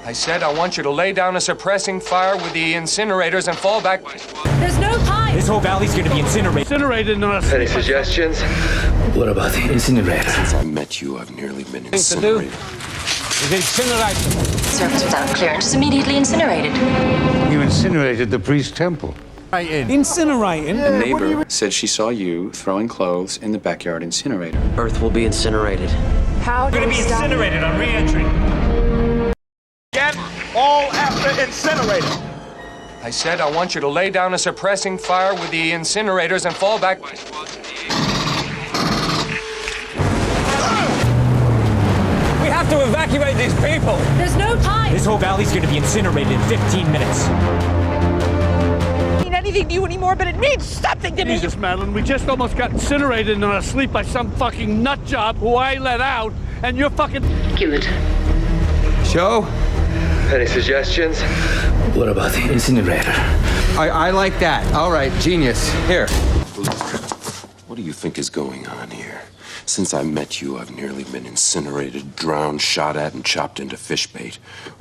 I said I want you to lay down a suppressing fire with the incinerators and fall back. There's no time! This whole valley's gonna be incinerated. Incinerated. Any suggestions? What about the incinerator? Since I met you, I've nearly been incinerated. Surface without clearance is immediately incinerated. You incinerated the priest's temple. Incinerating? A neighbor said she saw you throwing clothes in the backyard incinerator. Earth will be incinerated. How do we stop it? Incinerated on re-entry. Get all after incinerated. I said I want you to lay down a suppressing fire with the incinerators and fall back. We have to evacuate these people. There's no time! This whole valley's gonna be incinerated in 15 minutes. Mean anything to you anymore, but it means something to me. Jesus, Madeline, we just almost got incinerated in our sleep by some fucking nut job who I let out, and you're fucking... Kill it. Show? Any suggestions? What about the incinerator? I like that. All right, genius. Here. What do you think is going on here? Since I met you, I've nearly been incinerated, drowned, shot at, and chopped into fish bait.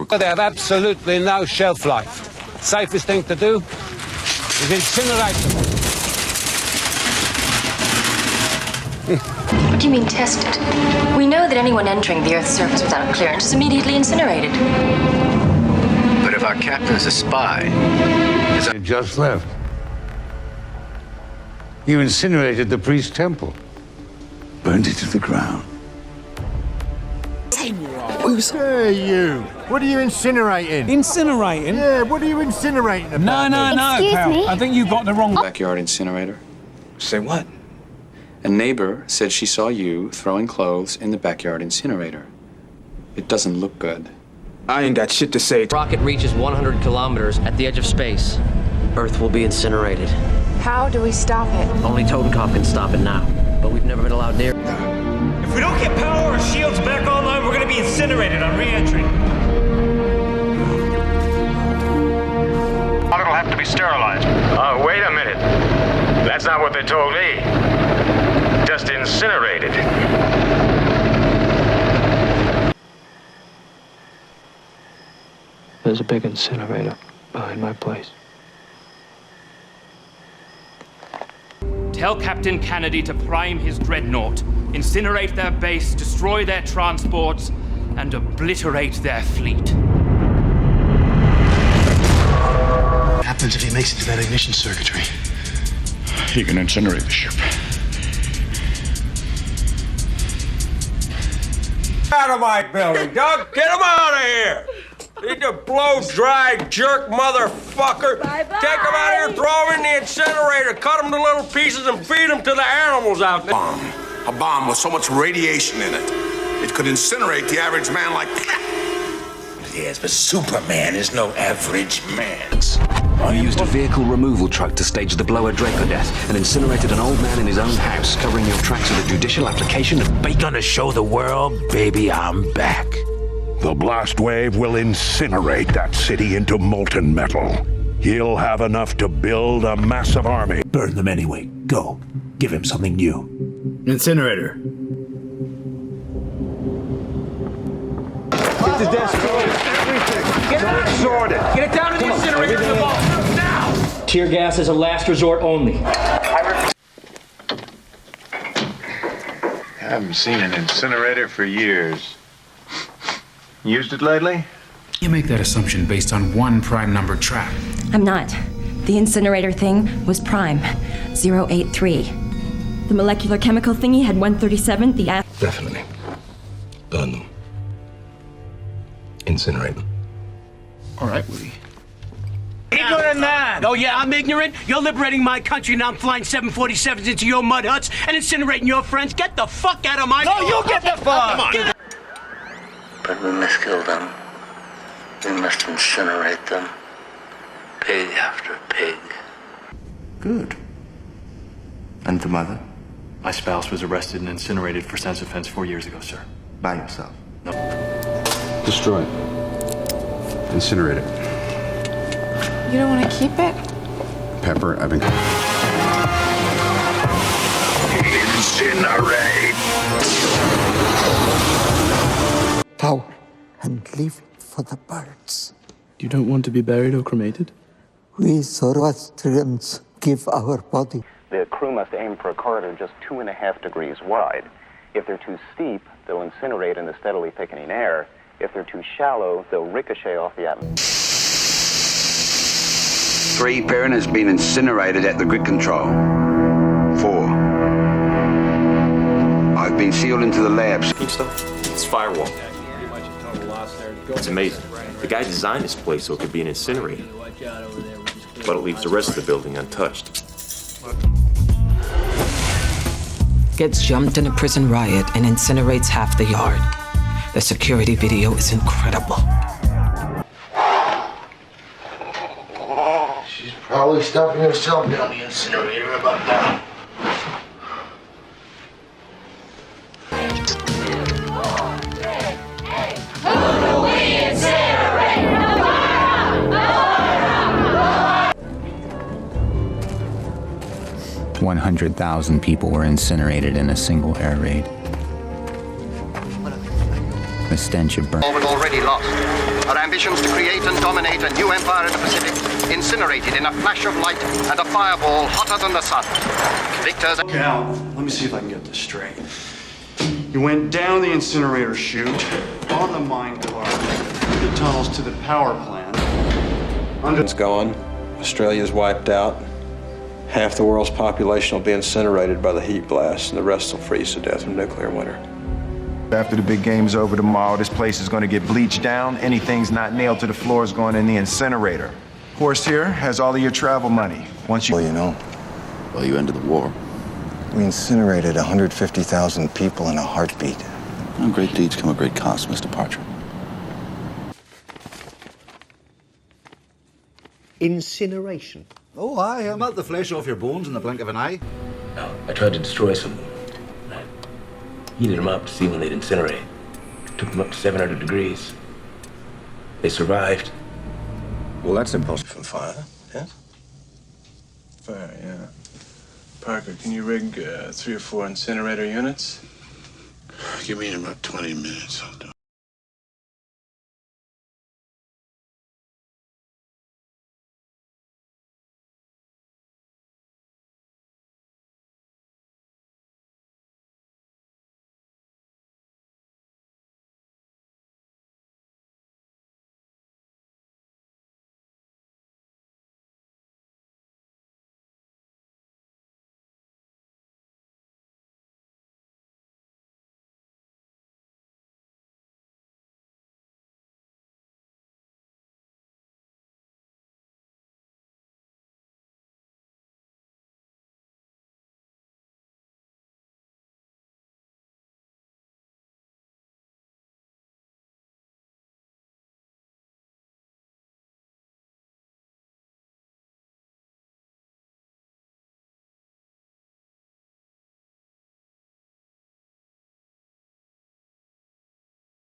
They have absolutely no shelf life. Safest thing to do is incinerate them. What do you mean tested? We know that anyone entering the Earth's surface without clearance is immediately incinerated. But if our captain's a spy, You just left. You incinerated the priest's temple. Burned it to the ground. Hey, you! What are you incinerating? Incinerating? Yeah, what are you incinerating about? No, Excuse pal. me? I think you got the wrong... Backyard incinerator. say what? A neighbor said she saw you throwing clothes in the backyard incinerator. It doesn't look good. I ain't got shit to say. Rocket reaches 100 kilometers at the edge of space. Earth will be incinerated. How do we stop it? Only Totenkopf can stop it now, but we've never been allowed near. If we don't get power or shields back online, we're gonna be incinerated on re-entry. It'll have to be sterilized. Wait a minute. That's not what they told me. Just incinerated. There's a big incinerator behind my place. Tell Captain Kennedy to prime his dreadnought, incinerate their base, destroy their transports, and obliterate their fleet. What happens if he makes it to that ignition circuitry? He can incinerate the ship. Out of my building, Doug! Get him out of here! He's a blow-dry jerk motherfucker! Bye-bye. Take him out of here, throw him in the incinerator, cut him to little pieces and feed him to the animals out there. A bomb with so much radiation in it. It could incinerate the average man like... Yes, but Superman is no average man. You used a vehicle removal truck to stage the blower Draper death and incinerated an old man in his own house, covering your tracks with a judicial application of... Are you gonna show the world, baby, I'm back? The blast wave will incinerate that city into molten metal. He'll have enough to build a massive army. Burn them anyway. Go. Give him something new. Incinerator. Get the desk sorted. Get it sorted. Get it down to the incinerator in the vault. Now! Tear gas is a last resort only. I haven't seen an incinerator for years. Used it lately? You make that assumption based on one prime number trap. I'm not. The incinerator thing was prime. 083. The molecular chemical thingy had 137. The Definitely. Burn them. Incinerate them. All right, Woody. Ignorant man! Oh yeah, I'm ignorant? You're liberating my country, now I'm flying 747s into your mud huts and incinerating your friends. Get the fuck out of my... No, you get the fuck! Come on! But we must kill them. We must incinerate them. Pig after pig. Good. And the mother? My spouse was arrested and incinerated for sex offense 4 years ago, sir. By yourself? No. Destroy it. Incinerate it. You don't want to keep it? Pepper, I've been... Incinerate! Power and live for the birds. You don't want to be buried or cremated? We Zoroastrians give our body. The crew must aim for a corridor just 2.5 degrees wide. If they're too steep, they'll incinerate in the steadily thickening air. If they're too shallow, they'll ricochet off the atmosphere. 3, Perrin has been incinerated at the grid control. 4, I've been sealed into the labs. It's firewall. It's amazing. The guy designed this place so it could be an incinerator. But it leaves the rest of the building untouched. Gets jumped in a prison riot and incinerates half the yard. The security video is incredible. She's probably stuffing herself down the incinerator about now. Who do we incinerate? 100,000 people were incinerated in a single air raid. The stench of burn. All was already lost. Our ambitions to create and dominate a new empire in the Pacific incinerated in a flash of light and a fireball hotter than the sun. Victors. Okay, Al, let me see if I can get this straight. You went down the incinerator chute, on the mine cart, through the tunnels to the power plant. It's gone. Australia's wiped out. Half the world's population will be incinerated by the heat blast, and the rest will freeze to death from nuclear winter. After the big game's over tomorrow, this place is going to get bleached down. Anything's not nailed to the floor is going in the incinerator. Horst here has all of your travel money. Once you... Well, you know, well, you ended the war. We incinerated 150,000 people in a heartbeat. Well, great deeds come at great cost, Mr. Parcher. Incineration. Oh, aye, I'll melt the flesh off your bones in the blink of an eye. No, I tried to destroy some of them. I heated them up to see when they'd incinerate. Took them up to 700 degrees. They survived. Well, that's impossible from fire, yes? Fire, yeah. Parker, can you rig 3 or 4 incinerator units? Give me about 20 minutes, I'll do